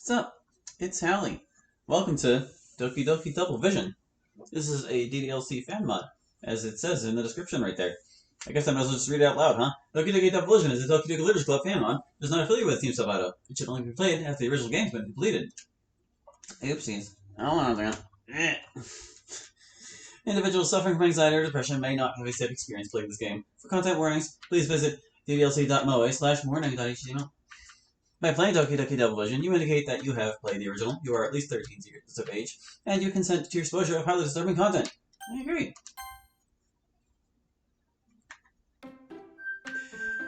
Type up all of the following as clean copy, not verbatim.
What's up? It's Hallie. Welcome to Doki Doki Double Vision. This is a DDLC fan mod, as it says in the description right there. I guess I might as well just read it out loud, huh? Doki Doki Double Vision is a Doki Doki Literature Club fan mod. It is not affiliated with Team Salvato. It should only be played after the original game's been completed. Oopsies. I don't want to. Individuals suffering from anxiety or depression may not have a safe experience playing this game. For content warnings, please visit ddlc.moe/warning.html. By playing Doki Doki Double Vision, you indicate that you have played the original, you are at least 13 years of age, and you consent to your exposure of highly disturbing content. I agree.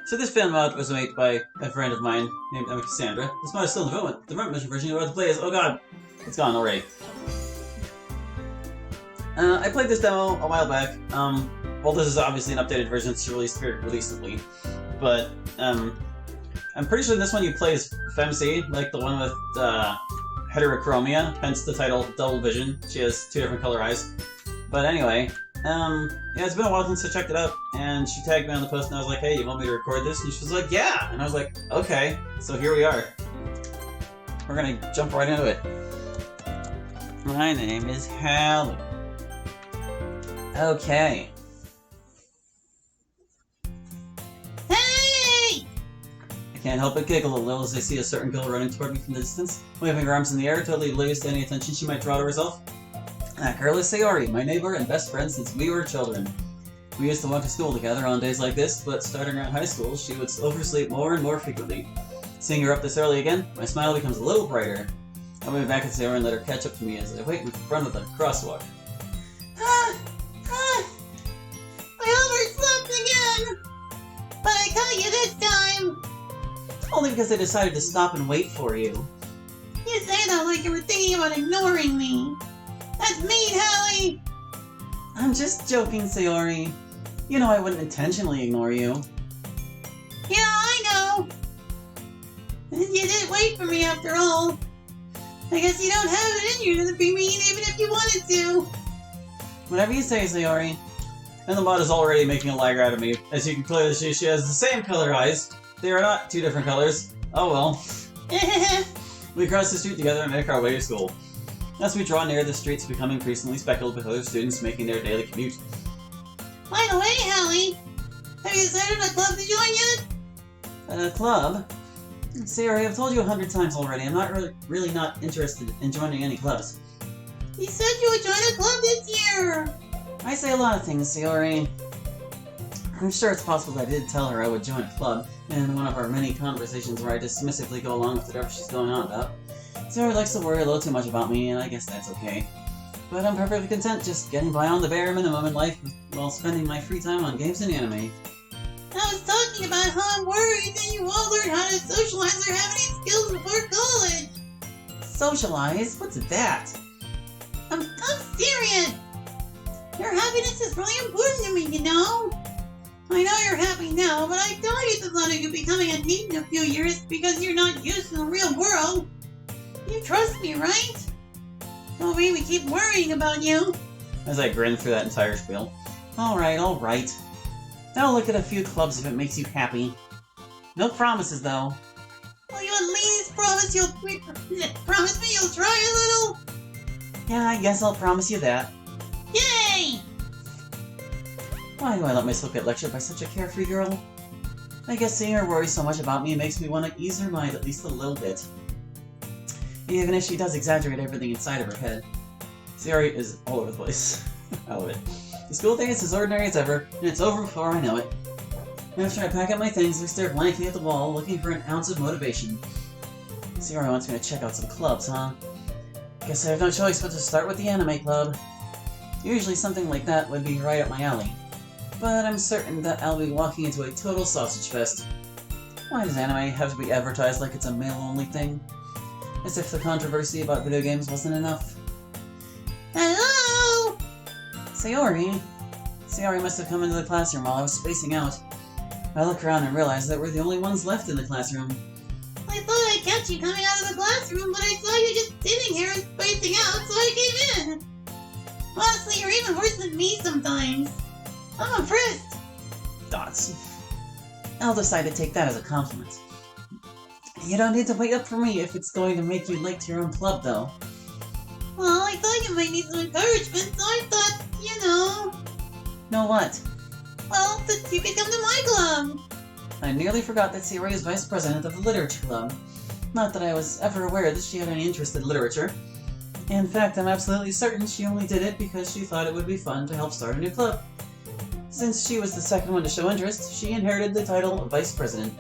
So this fan mod was made by a friend of mine named Emma Cassandra. This mod is still in development. The development version you're about to play is, oh god, it's gone already. I played this demo a while back. Well, this is obviously an updated version, it's released very recently, but I'm pretty sure in this one you play as Femc, like the one with heterochromia, hence the title Double Vision. She has two different color eyes. But anyway, yeah, it's been a while since I checked it out, and she tagged me on the post, and I was like, hey, you want me to record this? And she was like, yeah! And I was like, okay, so here we are. We're gonna jump right into it. My name is Hallie. Okay. I can't help but giggle a little as I see a certain girl running toward me from the distance, waving her arms in the air, totally oblivious to any attention she might draw to herself. That girl is Sayori, my neighbor and best friend since we were children. We used to walk to school together on days like this, but starting around high school, she would oversleep more and more frequently. Seeing her up this early again, my smile becomes a little brighter. I wave back at Sayori and let her catch up to me as I wait in front of the crosswalk. I overslept again! But I caught you this time! Only because I decided to stop and wait for you. You say that like you were thinking about ignoring me. That's mean, Hallie! I'm just joking, Sayori. You know I wouldn't intentionally ignore you. Yeah, I know! You didn't wait for me after all. I guess you don't have it in you to be mean even if you wanted to. Whatever you say, Sayori. And the mod is already making a liar out of me. As you can clearly see, she has the same color eyes. They are not two different colors. Oh well. We cross the street together and make our way to school. As we draw near, the streets become increasingly speckled with other students making their daily commute. By the way, Hallie, have you decided on a club to join yet? A club? Sayori, I've told you 100 times already, I'm not really not interested in joining any clubs. You said you would join a club this year! I say a lot of things, Sayori. I'm sure it's possible that I did tell her I would join a club in one of our many conversations where I dismissively go along with whatever she's going on about. Sayori likes to worry a little too much about me, and I guess that's okay. But I'm perfectly content just getting by on the bare minimum in life while spending my free time on games and anime. I was talking about how I'm worried that you won't learn how to socialize or have any skills before college. Socialize? What's that? I'm serious! Your happiness is really important to me, you know? I know you're happy now, but I doubt you thought of you becoming a NEET in a few years because you're not used to the real world. You trust me, right? Don't make me keep worrying about you. As I grin through that entire spiel. Alright, alright. I'll look at a few clubs if it makes you happy. No promises, though. Will you at least promise me you'll try a little? Yeah, I guess I'll promise you that. Yay! Why do I let myself get lectured by such a carefree girl? I guess seeing her worry so much about me makes me want to ease her mind at least a little bit. Even if she does exaggerate everything inside of her head. Sayori is all over the place. I love it. The school day is as ordinary as ever, and it's over before I know it. After I pack up my things, I stare blankly at the wall, looking for an ounce of motivation. Sayori wants me to check out some clubs, huh? Guess I have no choice but to start with the anime club. Usually something like that would be right up my alley. But I'm certain that I'll be walking into a total sausage fest. Why does anime have to be advertised like it's a male-only thing? As if the controversy about video games wasn't enough. Hello? Sayori? Sayori must have come into the classroom while I was spacing out. I look around and realize that we're the only ones left in the classroom. I thought I'd catch you coming out of the classroom, but I saw you just sitting here and spacing out, so I came in. Honestly, you're even worse than me sometimes. I'm impressed. Dots. I'll decide to take that as a compliment. You don't need to wait up for me if it's going to make you late to your own club, though. Well, I thought you might need some encouragement, so I thought, Know what? well, that you could come to my club. I nearly forgot that Sayori is vice president of the literature club. Not that I was ever aware that she had any interest in literature. In fact, I'm absolutely certain she only did it because she thought it would be fun to help start a new club. Since she was the second one to show interest, she inherited the title of vice president.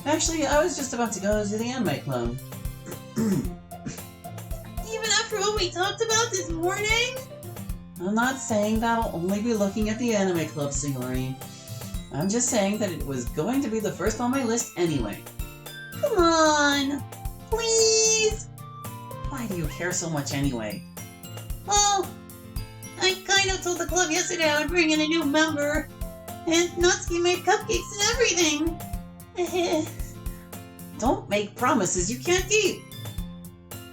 Actually, I was just about to go to the anime club. Even after what we talked about this morning? I'm not saying that I'll only be looking at the anime club, Sayori. I'm just saying that it was going to be the first on my list anyway. Come on, please. Why do you care so much anyway? Well, I kind of told the club yesterday I would bring in a new member, and Natsuki made cupcakes and everything. Don't make promises you can't keep!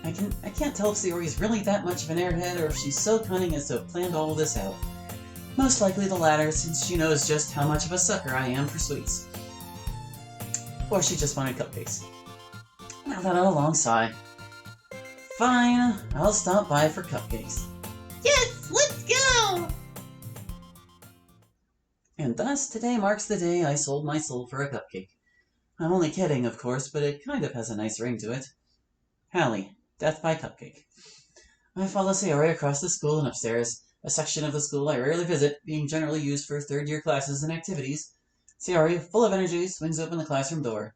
I can't tell if Sayori's really that much of an airhead or if she's so cunning as to have planned all of this out. Most likely the latter, since she knows just how much of a sucker I am for sweets. Or she just wanted cupcakes. Now that a long sigh. Fine, I'll stop by for cupcakes. Yes, let's go! And thus, today marks the day I sold my soul for a cupcake. I'm only kidding, of course, but it kind of has a nice ring to it. Hallie, death by cupcake. I follow Sayori across the school and upstairs, a section of the school I rarely visit, being generally used for third-year classes and activities. Sayori, full of energy, swings open the classroom door.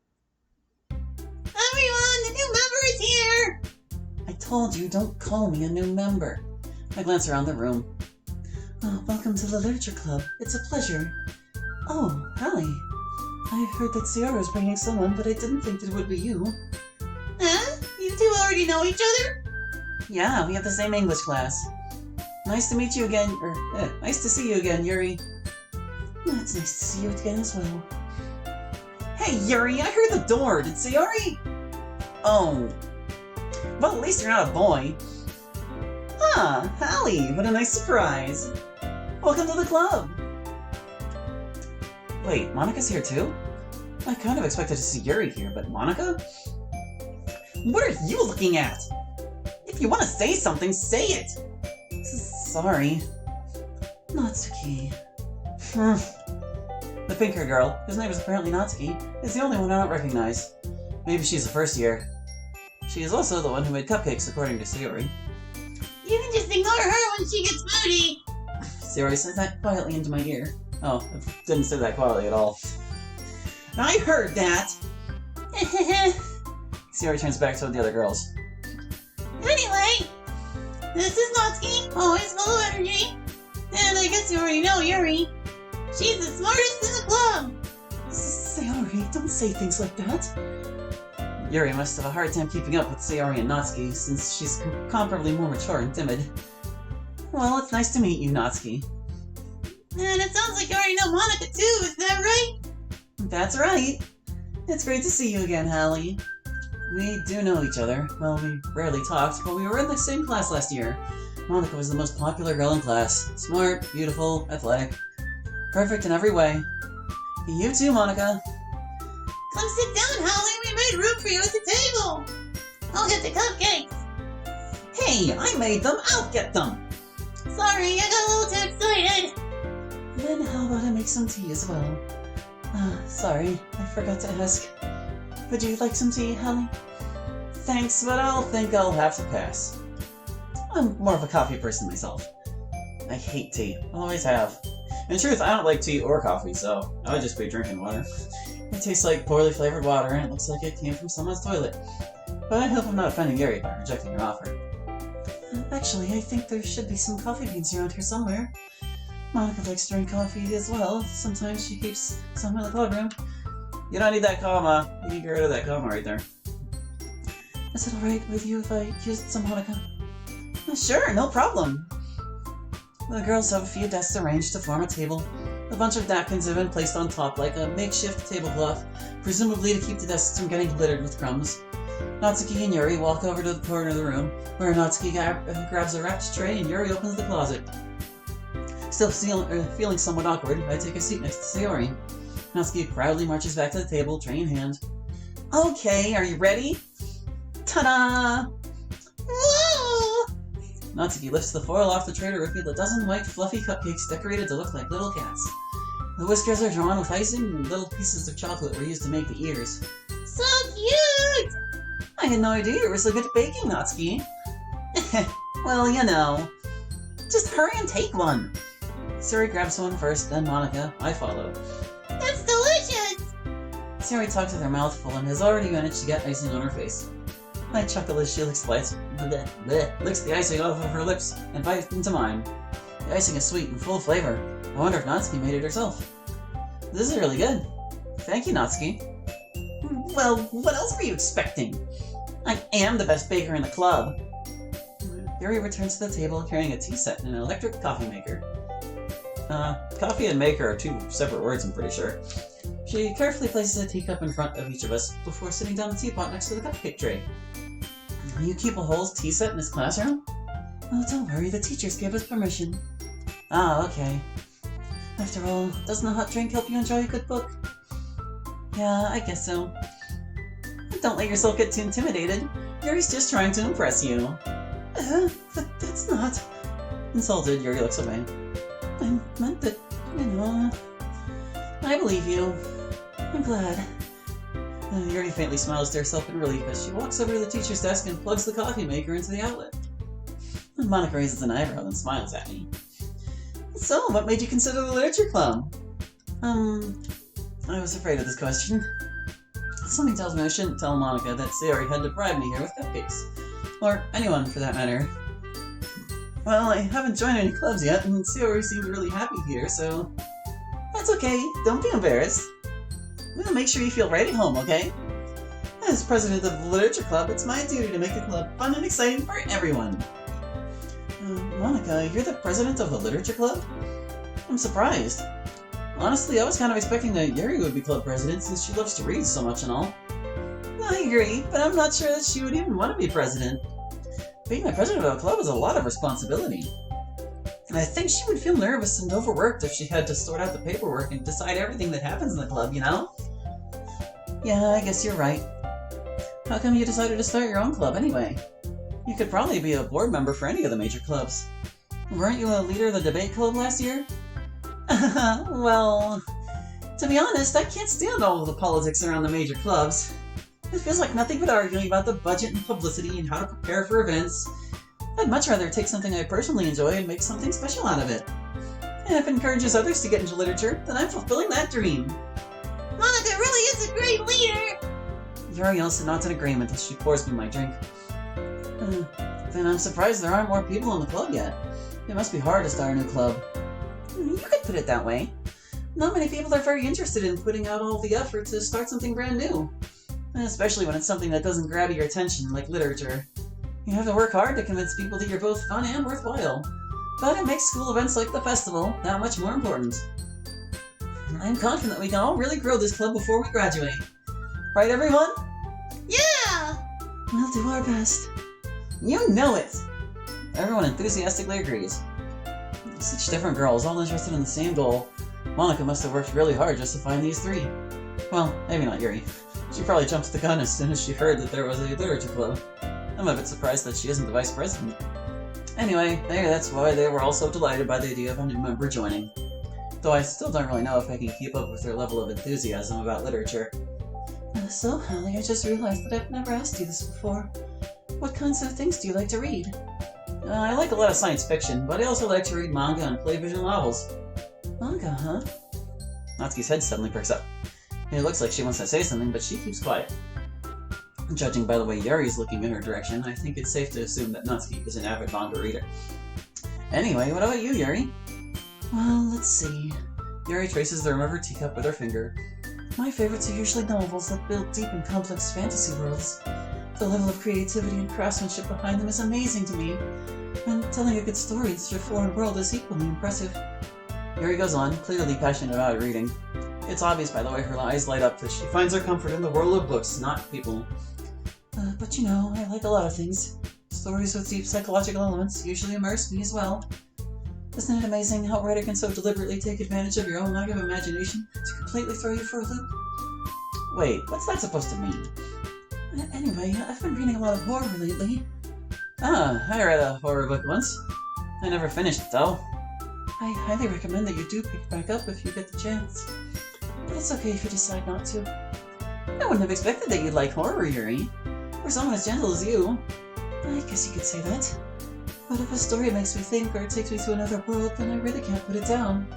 Everyone, the new member is here! I told you, don't call me a new member. I glance around the room. Oh, welcome to the Literature Club. It's a pleasure. Oh, Hallie. I heard that Sayori was bringing someone, but I didn't think that it would be you. Huh? You two already know each other? Yeah, we have the same English class. Nice to meet you again, nice to see you again, Yuri. Oh, it's nice to see you again as well. Hey, Yuri, I heard the door. Did Sayori? Oh. Well, at least you're not a boy. Ah, Hallie, what a nice surprise. Welcome to the club. Wait, Monika's here too? I kind of expected to see Yuri here, but Monika? What are you looking at? If you want to say something, say it! Sorry. Natsuki. The pink-haired girl, whose name is apparently Natsuki, is the only one I don't recognize. Maybe she's the first year. She is also the one who made cupcakes, according to Sayori. You can just ignore her when she gets moody. Sayori said that quietly into my ear. Oh, I didn't say that quietly at all. I heard that! Sayori turns back toward the other girls. Anyway, this is Natsuki, always full of energy. And I guess you already know Yuri. She's the smartest in the club. Sayori, don't say things like that. Yuri must have a hard time keeping up with Sayori and Natsuki, since she's comparably more mature and timid. Well, it's nice to meet you, Natsuki. And it sounds like you already know Monika too, is that right? That's right. It's great to see you again, Hallie. We do know each other. Well, we rarely talked, but we were in the same class last year. Monika was the most popular girl in class. Smart, beautiful, athletic. Perfect in every way. You too, Monika. Come sit down, Holly. We made room for you at the table. I'll get the cupcakes. Hey, I made them. I'll get them. Sorry, I got a little too excited. Then how about I make some tea as well? Sorry, I forgot to ask. Would you like some tea, Hallie? Thanks, but I'll think I'll have to pass. I'm more of a coffee person myself. I hate tea. Always have. In truth, I don't like tea or coffee, so I would just be drinking water. It tastes like poorly flavored water, and it looks like it came from someone's toilet. But I hope I'm not offending Yuri by rejecting your offer. Actually, I think there should be some coffee beans around here somewhere. Monika likes to drink coffee as well. Sometimes she keeps some in the club room. You don't need that comma. You can get rid of that comma right there. Is it alright with you if I used some Monika? Sure, no problem. The girls have a few desks arranged to form a table. A bunch of napkins have been placed on top like a makeshift tablecloth, presumably to keep the desks from getting littered with crumbs. Natsuki and Yuri walk over to the corner of the room, where Natsuki grabs a wrapped tray and Yuri opens the closet. Still feeling somewhat awkward, I take a seat next to Sayori. Natsuki proudly marches back to the table, tray in hand. Okay, are you ready? Ta-da! Whoa! Natsuki lifts the foil off the tray to reveal a dozen white, fluffy cupcakes decorated to look like little cats. The whiskers are drawn with icing, and little pieces of chocolate were used to make the ears. So cute! I had no idea you were so good at baking, Natsuki. Well, you know. Just hurry and take one. Sayori grabs one first, then Monica. I follow. That's delicious! Sayori talks with her mouth full and has already managed to get icing on her face. I chuckle as she licks the icing off of her lips and bites into mine. The icing is sweet and full of flavor. I wonder if Natsuki made it herself. This is really good. Thank you, Natsuki. Well, what else were you expecting? I am the best baker in the club. Yuri returns to the table carrying a tea set and an electric coffee maker. Coffee and maker are two separate words, I'm pretty sure. She carefully places a teacup in front of each of us before sitting down the teapot next to the cupcake tray. You keep a whole tea set in this classroom? Oh, don't worry, the teachers gave us permission. Ah, okay. After all, doesn't a hot drink help you enjoy a good book? Yeah, I guess so. Don't let yourself get too intimidated. Yuri's just trying to impress you. But that's not... Insulted, Yuri looks away. I meant that, you know... I believe you. I'm glad. Yuri faintly smiles to herself in relief as she walks over to the teacher's desk and plugs the coffee maker into the outlet. Monica raises an eyebrow and smiles at me. So, what made you consider the literature club? I was afraid of this question. Something tells me I shouldn't tell Monica that Sayori had to bribe me here with cupcakes. Or anyone, for that matter. Well, I haven't joined any clubs yet, and Sayori seemed really happy here, so... That's okay, don't be embarrassed. We'll make sure you feel right at home, okay? As president of the literature club, it's my duty to make the club fun and exciting for everyone. Monica, you're the president of the literature club? I'm surprised. Honestly, I was kind of expecting that Yuri would be club president since she loves to read so much and all. I agree, but I'm not sure that she would even want to be president. Being the president of a club is a lot of responsibility. And I think she would feel nervous and overworked if she had to sort out the paperwork and decide everything that happens in the club, you know? Yeah, I guess you're right. How come you decided to start your own club anyway? You could probably be a board member for any of the major clubs. Weren't you a leader of the debate club last year? Well, to be honest, I can't stand all of the politics around the major clubs. It feels like nothing but arguing about the budget and publicity and how to prepare for events. I'd much rather take something I personally enjoy and make something special out of it. And if it encourages others to get into literature, then I'm fulfilling that dream. Monica really is a great leader! Yuri also nods in agreement as she pours me my drink. Then I'm surprised there aren't more people in the club yet. It must be hard to start a new club. You could put it that way. Not many people are very interested in putting out all the effort to start something brand new. Especially when it's something that doesn't grab your attention, like literature. You have to work hard to convince people that you're both fun and worthwhile. But it makes school events like the festival that much more important. I'm confident we can all really grow this club before we graduate. Right, everyone? Yeah! We'll do our best. You know it! Everyone enthusiastically agrees. Such different girls, all interested in the same goal. Monica must have worked really hard just to find these three. Well, maybe not Yuri. She probably jumped the gun as soon as she heard that there was a literature club. I'm a bit surprised that she isn't the vice president. Anyway, maybe that's why they were all so delighted by the idea of a new member joining. Though I still don't really know if I can keep up with their level of enthusiasm about literature. So, Holly, I just realized that I've never asked you this before. What kinds of things do you like to read? I like a lot of science fiction, but I also like to read manga and play visual novels. Manga, huh? Natsuki's head suddenly perks up. It looks like she wants to say something, but she keeps quiet. Judging by the way Yuri's looking in her direction, I think it's safe to assume that Natsuki is an avid manga reader. Anyway, what about you, Yuri? Well, let's see. Yuri traces the rim of her teacup with her finger. My favorites are usually novels that build deep and complex fantasy worlds. The level of creativity and craftsmanship behind them is amazing to me, and telling a good story in such a foreign world is equally impressive. Yuri goes on, clearly passionate about reading. It's obvious by the way her eyes light up that she finds her comfort in the world of books, not people. But you know, I like a lot of things. Stories with deep psychological elements usually immerse me as well. Isn't it amazing how a writer can so deliberately take advantage of your own lack of imagination to completely throw you for a loop? Wait, what's that supposed to mean? Anyway, I've been reading a lot of horror lately. Ah, I read a horror book once. I never finished it, though. I highly recommend that you do pick it back up if you get the chance. But it's okay if you decide not to. I wouldn't have expected that you'd like horror, Yuri. For someone as gentle as you. I guess you could say that. But if a story makes me think or takes me to another world, then I really can't put it down.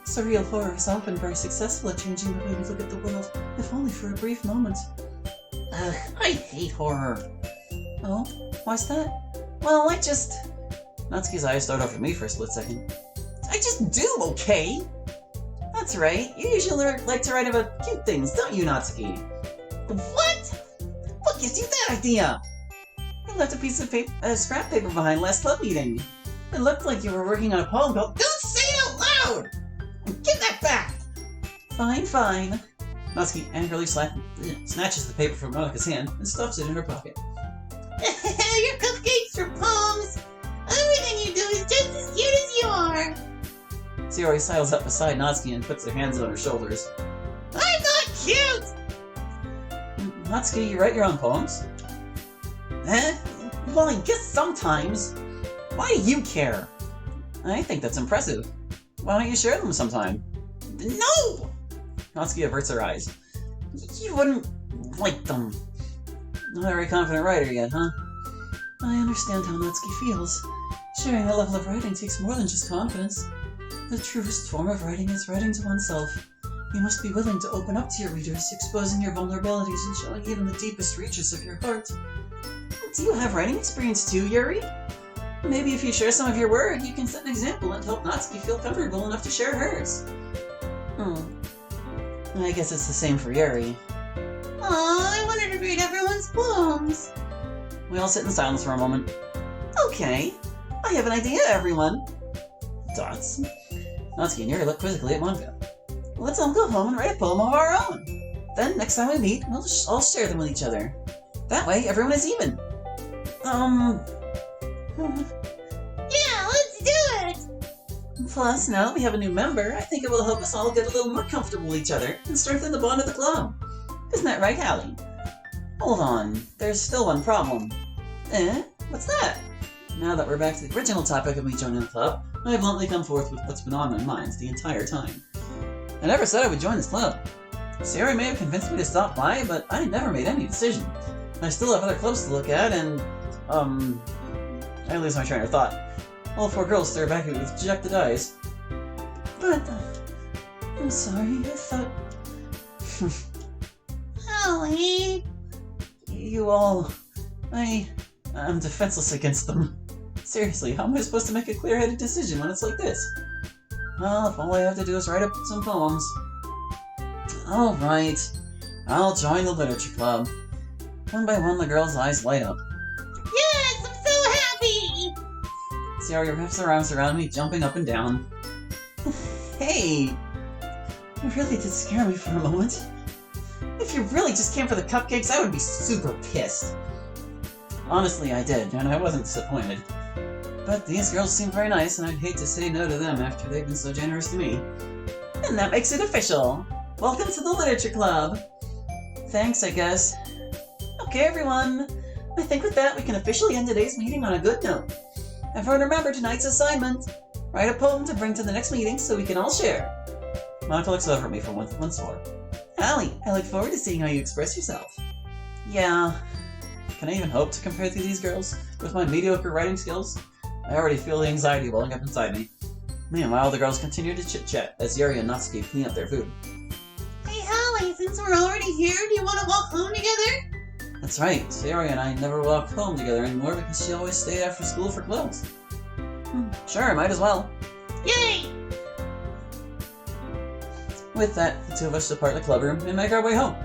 Surreal horror is often very successful at changing the way we look at the world, if only for a brief moment. Ugh, I hate horror. Oh? Why's that? Well, Natsuki's eyes started off at me for a split second. I just do, okay? That's right. You usually like to write about cute things, don't you, Natsuki? What? What gives you that idea? You left a piece of scrap paper behind last club meeting. It looked like you were working on a poem called Don't Say It Out Loud! Give that back! Fine, fine. Natsuki angrily snatches the paper from Monika's hand and stuffs it in her pocket. Your cupcakes are poems. Everything you do is just as cute as you are. Sayori sidles up beside Natsuki and puts her hands on her shoulders. I'm not cute! Natsuki, you write your own poems? Eh? Well, I guess sometimes. Why do you care? I think that's impressive. Why don't you share them sometime? No! Natsuki averts her eyes. You wouldn't like them. Not a very confident writer yet, huh? I understand how Natsuki feels. Sharing that level of writing takes more than just confidence. The truest form of writing is writing to oneself. You must be willing to open up to your readers, exposing your vulnerabilities and showing even the deepest reaches of your heart. Do you have writing experience too, Yuri? Maybe if you share some of your work, you can set an example and help Natsuki feel comfortable enough to share hers. I guess it's the same for Yuri. Aw, I wanted to read everyone's poems. We all sit in silence for a moment. Okay, I have an idea, everyone. Dots. Natsuki and Yuri look quizzically at Monika. Let's all go home and write a poem of our own. Then, next time we meet, we'll all share them with each other. That way, everyone is even. Yeah, let's do it! Plus, now that we have a new member, I think it will help us all get a little more comfortable with each other and strengthen the bond of the club. Isn't that right, Hallie? Hold on, there's still one problem. Eh? What's that? Now that we're back to the original topic of me joining the club, I have bluntly come forth with what's been on my mind the entire time. I never said I would join this club. Sayori may have convinced me to stop by, but I never made any decision. I still have other clubs to look at, and, I lose my train of thought. All four girls stare back at me with dejected eyes. But, I'm sorry, I thought... Hallie... You all... I'm defenseless against them. Seriously, how am I supposed to make a clear-headed decision when it's like this? Well, if all I have to do is write up some poems... Alright, I'll join the literature club. One by one, the girls' eyes light up. Yes, I'm so happy! Sayori wraps her arms around me, jumping up and down. Hey! You really did scare me for a moment. If you really just came for the cupcakes, I would be super pissed. Honestly, I did, and I wasn't disappointed. But these girls seem very nice, and I'd hate to say no to them after they've been so generous to me. And that makes it official! Welcome to the Literature Club! Thanks, I guess. Okay, everyone. I think with that, we can officially end today's meeting on a good note. Everyone remember tonight's assignment. Write a poem to bring to the next meeting so we can all share. Monika looks over at me for once more. Allie, I look forward to seeing how you express yourself. Yeah. Can I even hope to compare to these girls with my mediocre writing skills? I already feel the anxiety welling up inside me. Meanwhile, the girls continue to chit-chat as Yuri and Natsuki clean up their food. Hey, Hallie, since we're already here, do you want to walk home together? That's right, Sayori and I never walk home together anymore because she always stayed after school for clubs. Sure, might as well. Yay! With that, the two of us depart the clubroom and make our way home.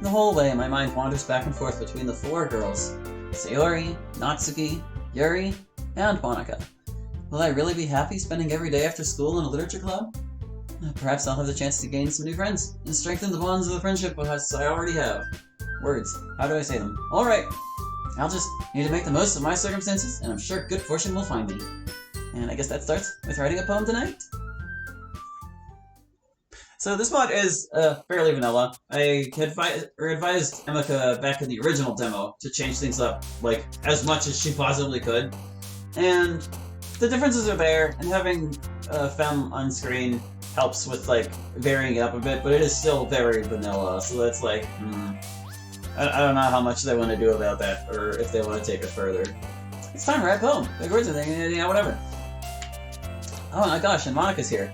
The whole way, my mind wanders back and forth between the four girls. Sayori, Natsuki, Yuri, and Monika. Will I really be happy spending every day after school in a literature club? Perhaps I'll have the chance to gain some new friends and strengthen the bonds of the friendship as I already have. Words. How do I say them? Alright! I'll just need to make the most of my circumstances, and I'm sure good fortune will find me. And I guess that starts with writing a poem tonight? So this mod is fairly vanilla. I had advised Emika back in the original demo to change things up, like, as much as she possibly could. And the differences are there, and having Femme on screen helps with, like, varying it up a bit, but it is still very vanilla, so that's like, I don't know how much they want to do about that, or if they want to take it further. It's time, right? Boom! Big words, yeah, whatever. Oh my gosh, and Monica's here.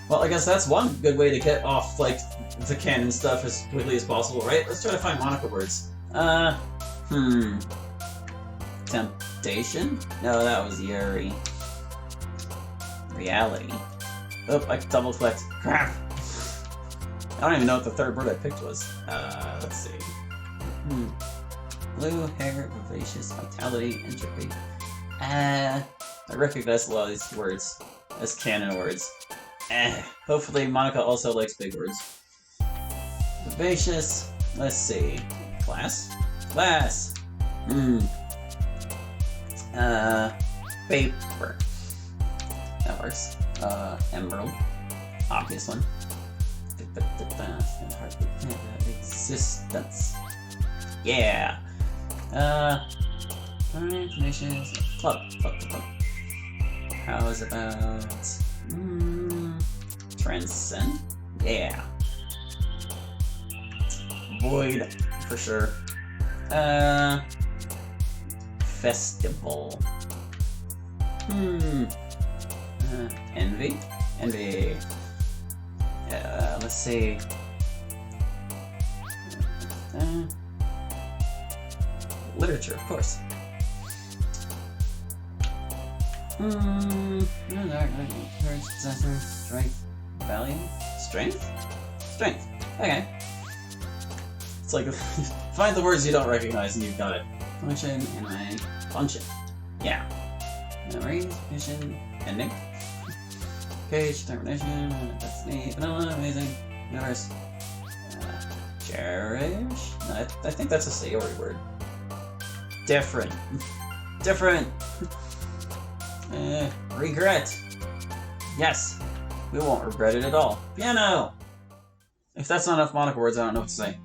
Well, I guess that's one good way to get off, like, the canon stuff as quickly as possible, right? Let's try to find Monica words. Temptation? No, that was Yuri. Reality. Oh, I double-clicked. Crap! I don't even know what the third word I picked was. Let's see. Blue hair, vivacious, vitality, entropy. I recognize a lot of these words as canon words. Hopefully Monica also likes big words. Vivacious. Let's see. Class? Class! Paper. That works. Emerald. Obvious one. Existence. Yeah! Club. How is about... Transcend? Yeah. Void, for sure. Festival. Envy? Envy. Let's see. Literature, of course. Courage, possessor, strength, value, strength? Strength. Okay. It's like, find the words you don't recognize and you've got it. Function, anime, function. Yeah. Memories, vision, ending. Cage, determination, destiny, vanilla, amazing, universe. Cherish? No, I think that's a Sayori word. Different. Different! Regret. Yes. We won't regret it at all. Piano! If that's not enough Monica words, I don't know what to say.